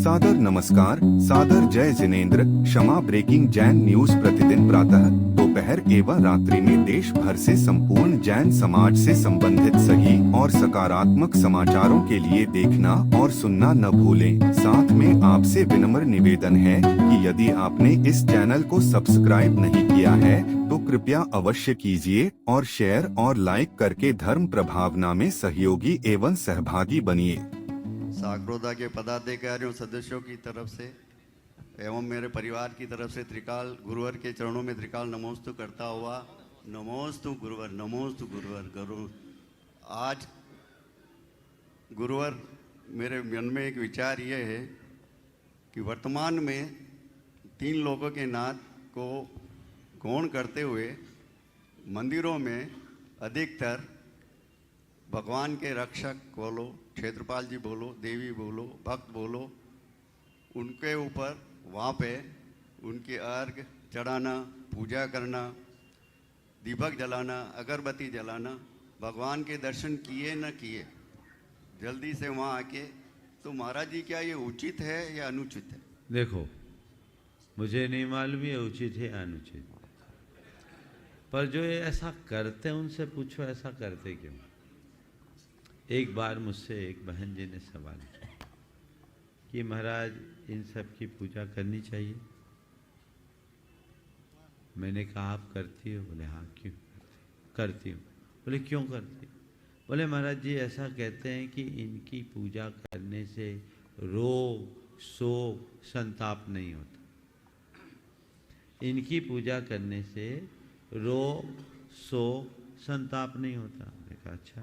सादर नमस्कार, सादर जय जिनेंद्र। क्षमा ब्रेकिंग जैन न्यूज प्रतिदिन प्रातः दोपहर एवं रात्रि में देश भर से संपूर्ण जैन समाज से संबंधित सही और सकारात्मक समाचारों के लिए देखना और सुनना न भूलें। साथ में आपसे विनम्र निवेदन है कि यदि आपने इस चैनल को सब्सक्राइब नहीं किया है तो कृपया अवश्य कीजिए और शेयर और लाइक करके धर्म प्रभावना में सहयोगी एवं सहभागी बनिए। सागरोदा के पदाधिकारियों सदस्यों की तरफ से एवं मेरे परिवार की तरफ से त्रिकाल गुरुवर के चरणों में त्रिकाल नमोस्तु करता हुआ नमोस्तु गुरुवर गुरु। आज गुरुवर मेरे मन में एक विचार ये है कि वर्तमान में 3 लोगों के नाथ को गौण करते हुए मंदिरों में अधिकतर भगवान के रक्षक बोलो, क्षेत्रपाल जी बोलो, देवी बोलो, भक्त बोलो, उनके ऊपर वहाँ पे उनके अर्घ चढ़ाना, पूजा करना, दीपक जलाना, अगरबत्ती जलाना, भगवान के दर्शन किए न किए जल्दी से वहाँ आके, तो महाराज जी क्या ये उचित है या अनुचित है? देखो, मुझे नहीं मालूम ये उचित है या अनुचित, पर जो ये ऐसा करते हैं उनसे पूछो ऐसा करते क्यों। एक बार मुझसे एक बहन जी ने सवाल किया कि महाराज इन सब की पूजा करनी चाहिए। मैंने कहा आप करती हो? बोले हाँ। क्यों करती हूँ? बोले क्यों करती? बोले महाराज जी ऐसा कहते हैं कि इनकी पूजा करने से रोग शोक संताप नहीं होता। इनकी पूजा करने से रोग शोक संताप नहीं होता। मैंने कहा अच्छा,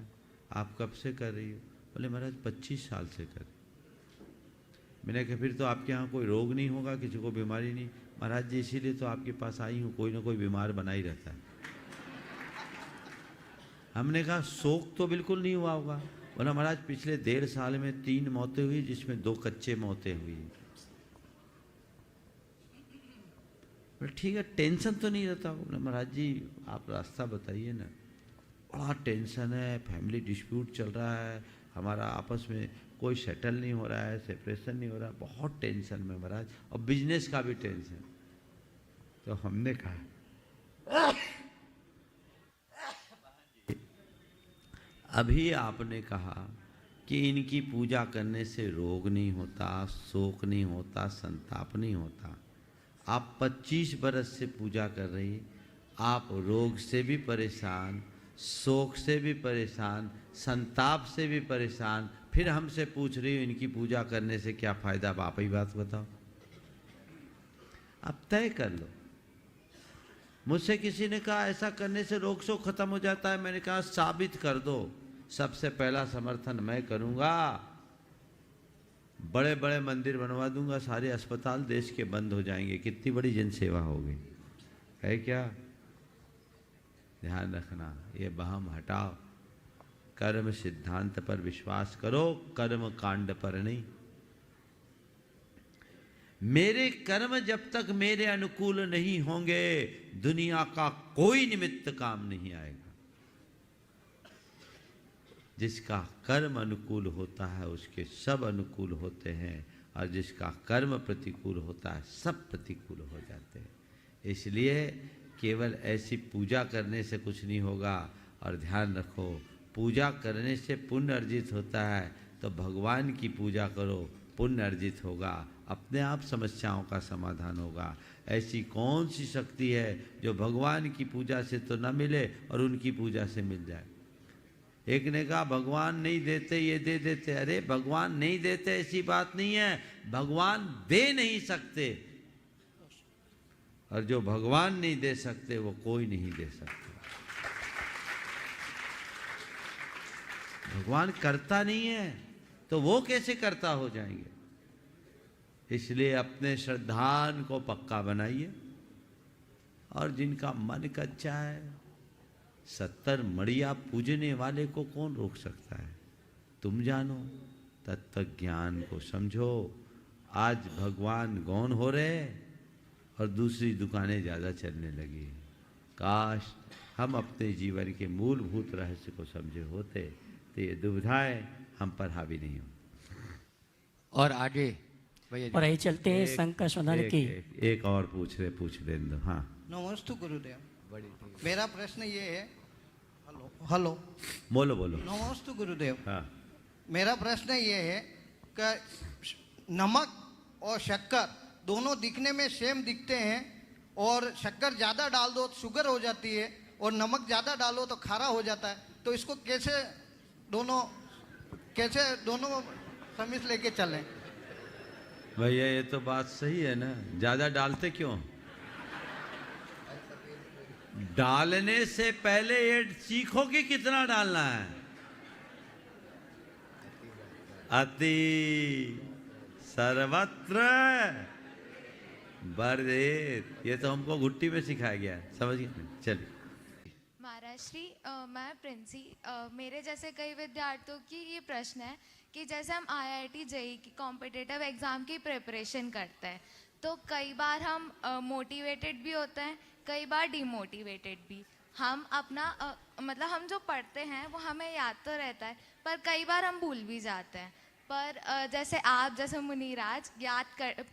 आप कब से कर रही हो? बोले महाराज 25 साल से कर रही। मैंने कहा फिर तो आपके यहाँ कोई रोग नहीं होगा, किसी को बीमारी नहीं? महाराज जी इसीलिए तो आपके पास आई हूँ, कोई ना कोई बीमार बना ही रहता है। हमने कहा शोक तो बिल्कुल नहीं हुआ होगा। बोला महाराज पिछले 1.5 साल में 3 मौतें हुई, जिसमें 2 कच्चे मौतें हुई। बोले ठीक है, टेंशन तो नहीं रहता? बोला महाराज जी आप रास्ता बताइए ना। बड़ा टेंशन है, फैमिली डिस्प्यूट चल रहा है, हमारा आपस में कोई सेटल नहीं हो रहा है, सेपरेशन नहीं हो रहा है, बहुत टेंशन में महाराज, और बिजनेस का भी टेंशन। तो हमने कहा अभी आपने कहा कि इनकी पूजा करने से रोग नहीं होता, शोक नहीं होता, संताप नहीं होता। आप 25 बरस से पूजा कर रही, आप रोग से भी परेशान, शोक से भी परेशान, संताप से भी परेशान, फिर हमसे पूछ रही हो इनकी पूजा करने से क्या फायदा? आप ही बात बताओ, अब तय कर लो। मुझसे किसी ने कहा ऐसा करने से रोग शोक खत्म हो जाता है। मैंने कहा साबित कर दो। सबसे पहला समर्थन मैं करूंगा, बड़े बड़े मंदिर बनवा दूंगा, सारे अस्पताल देश के बंद हो जाएंगे, कितनी बड़ी जनसेवा होगी। है क्या? ध्यान रखना, ये बहम हटाओ, कर्म सिद्धांत पर विश्वास करो, कर्म कांड पर नहीं। मेरे कर्म जब तक मेरे अनुकूल नहीं होंगे, दुनिया का कोई निमित्त काम नहीं आएगा। जिसका कर्म अनुकूल होता है उसके सब अनुकूल होते हैं, और जिसका कर्म प्रतिकूल होता है सब प्रतिकूल हो जाते हैं। इसलिए केवल ऐसी पूजा करने से कुछ नहीं होगा। और ध्यान रखो, पूजा करने से पुण्य अर्जित होता है, तो भगवान की पूजा करो, पुण्य अर्जित होगा, अपने आप समस्याओं का समाधान होगा। ऐसी कौन सी शक्ति है जो भगवान की पूजा से तो न मिले और उनकी पूजा से मिल जाए? एक ने कहा भगवान नहीं देते, ये दे देते। अरे भगवान नहीं देते ऐसी बात नहीं है, भगवान दे नहीं सकते, और जो भगवान नहीं दे सकते वो कोई नहीं दे सकते। भगवान करता नहीं है तो वो कैसे करता हो जाएंगे? इसलिए अपने श्रद्धान को पक्का बनाइए। और जिनका मन कच्चा है, 70 मड़िया पूजने वाले को कौन रोक सकता है? तुम जानो, तत्व ज्ञान को समझो। आज भगवान गौण हो रहे और दूसरी दुकानें ज़्यादा चलने लगी। काश हम अपने जीवन के मूलभूत रहस्य को समझे होते तो ये दुविधाएं हम पर हावी नहीं हो। और आगे भैया जी, और यही चलते हैं शंकर सदन की। एक और पूछ लेने दो। हाँ, नमस्ते गुरुदेव। मेरा प्रश्न ये है, हेलो बोलो। नमस्ते गुरुदेव। हाँ, मेरा प्रश्न ये है कि नमक और शक्कर दोनों दिखने में सेम दिखते हैं, और शक्कर ज़्यादा डाल दो तो शुगर हो जाती है, और नमक ज़्यादा डालो तो खारा हो जाता है। तो इसको कैसे दोनों समित लेके चलें? भैया ये तो बात सही है ना, ज्यादा डालते क्यों? डालने से पहले ये सीखो कि कितना डालना है। अति सर्वत्र बर्देत, ये तो हमको घुट्टी में सिखाया गया है, समझ गए? चलिए। महाराष्ट्री, मैं प्रिंसी, मेरे जैसे कई विद्यार्थियों की ये प्रश्न है कि जैसे हम IIT JEE की कॉम्पिटिटिव एग्ज़ाम की प्रिपरेशन करते हैं, तो कई बार हम मोटिवेटेड भी होते हैं, कई बार डिमोटिवेटेड भी। हम अपना मतलब हम जो पढ़ते हैं वो हमें याद तो रहता है, पर कई बार हम भूल भी जाते हैं। पर जैसे आप जैसे मुनीराज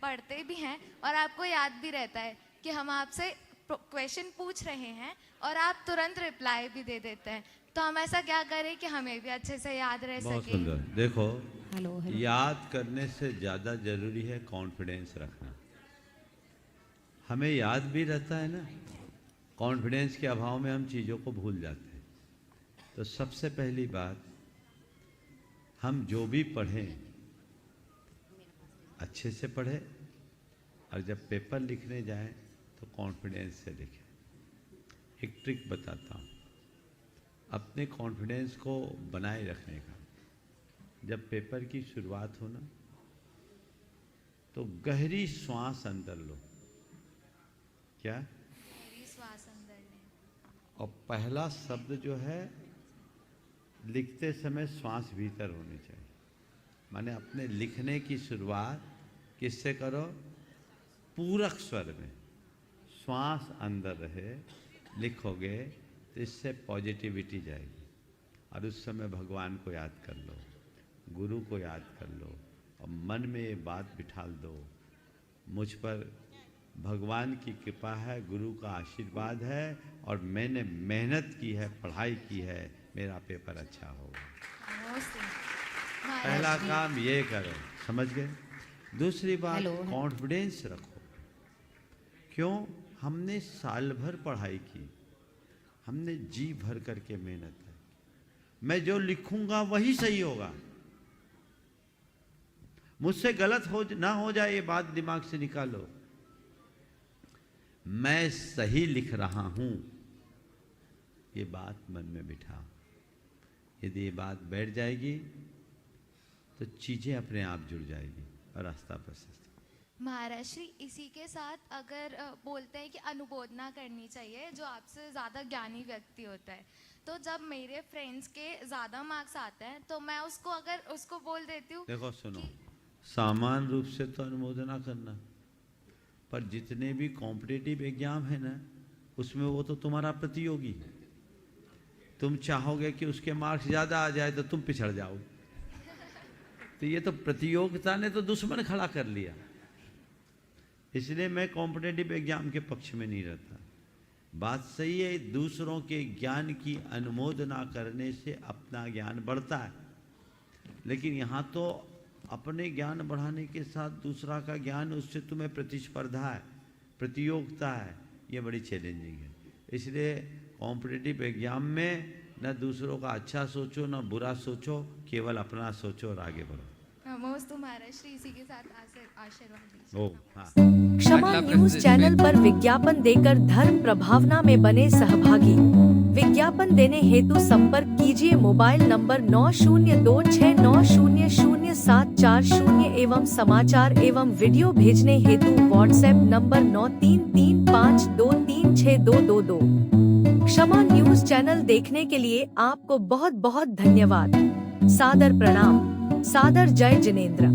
पढ़ते भी हैं और आपको याद भी रहता है कि हम आपसे क्वेश्चन पूछ रहे हैं और आप तुरंत रिप्लाई भी दे देते हैं, तो हम ऐसा क्या करें कि हमें भी अच्छे से याद रह बहुत सके? सुंदर। देखो, हेलो। याद करने से ज़्यादा जरूरी है कॉन्फिडेंस रखना। हमें याद भी रहता है ना, कॉन्फिडेंस के अभाव में हम चीज़ों को भूल जाते हैं। तो सबसे पहली बात, हम जो भी पढ़ें अच्छे से पढ़ें, और जब पेपर लिखने जाएं तो कॉन्फिडेंस से लिखें। एक ट्रिक बताता हूँ अपने कॉन्फिडेंस को बनाए रखने का। जब पेपर की शुरुआत हो ना, तो गहरी श्वास अंदर लो। क्या? मेरी श्वास अंदर लें। और पहला शब्द जो है, लिखते समय श्वास भीतर होनी चाहिए। माने अपने लिखने की शुरुआत किससे करो? पूरक स्वर में, श्वास अंदर रहे, लिखोगे तो इससे पॉजिटिविटी जाएगी। और उस समय भगवान को याद कर लो, गुरु को याद कर लो, और मन में ये बात बिठाल दो, मुझ पर भगवान की कृपा है, गुरु का आशीर्वाद है, और मैंने मेहनत की है, पढ़ाई की है, मेरा पेपर अच्छा होगा। पहला काम ये करो, समझ गए? दूसरी बात, कॉन्फिडेंस रखो। क्यों? हमने साल भर पढ़ाई की, हमने जी भर करके मेहनत है। मैं जो लिखूंगा वही सही होगा, मुझसे गलत ना हो जाए, ये बात दिमाग से निकालो। मैं सही लिख रहा हूं, ये बात मन में बिठाओ। यदि ये बात बैठ जाएगी तो चीजें अपने आप जुड़ जाएगी और रास्ता प्रशस्त। महाराष्ट्री, इसी के साथ अगर बोलते हैं कि अनुमोदना करनी चाहिए जो आपसे ज़्यादा ज्ञानी व्यक्ति होता है, तो जब मेरे फ्रेंड्स के ज़्यादा मार्क्स आते हैं तो मैं उसको बोल देती हूँ। देखो सुनो, सामान्य रूप से तो अनुमोदना करना, पर जितने भी कॉम्पिटिटिव एग्जाम है ना, उसमें वो तो तुम्हारा प्रतियोगी है। तुम चाहोगे कि उसके मार्क्स ज़्यादा आ जाए तो तुम पिछड़ जाओ, तो ये तो प्रतियोगिता ने तो दुश्मन खड़ा कर लिया। इसलिए मैं कॉम्पिटिटिव एग्जाम के पक्ष में नहीं रहता। बात सही है, दूसरों के ज्ञान की अनुमोदना करने से अपना ज्ञान बढ़ता है, लेकिन यहाँ तो अपने ज्ञान बढ़ाने के साथ दूसरा का ज्ञान, उससे तुम्हें प्रतिस्पर्धा है, प्रतियोगिता है, ये बड़ी चैलेंजिंग है। इसलिए कॉम्पिटिटिव एग्जाम में न दूसरों का अच्छा सोचो न बुरा सोचो, केवल अपना सोचो और आगे बढ़ो। महाराष्ट्री, इसी के साथ आशीर्वाद दीजिए। ओ हाँ। क्षमा न्यूज चैनल पर विज्ञापन देकर धर्म प्रभावना में बने सहभागी। विज्ञापन देने हेतु संपर्क कीजिए मोबाइल नंबर 9026900740 एवं समाचार एवं वीडियो भेजने हेतु व्हाट्सएप नंबर 9335236222। क्षमा न्यूज चैनल देखने के लिए आपको बहुत बहुत धन्यवाद। सादर प्रणाम। सादर जय जिनेंद्र।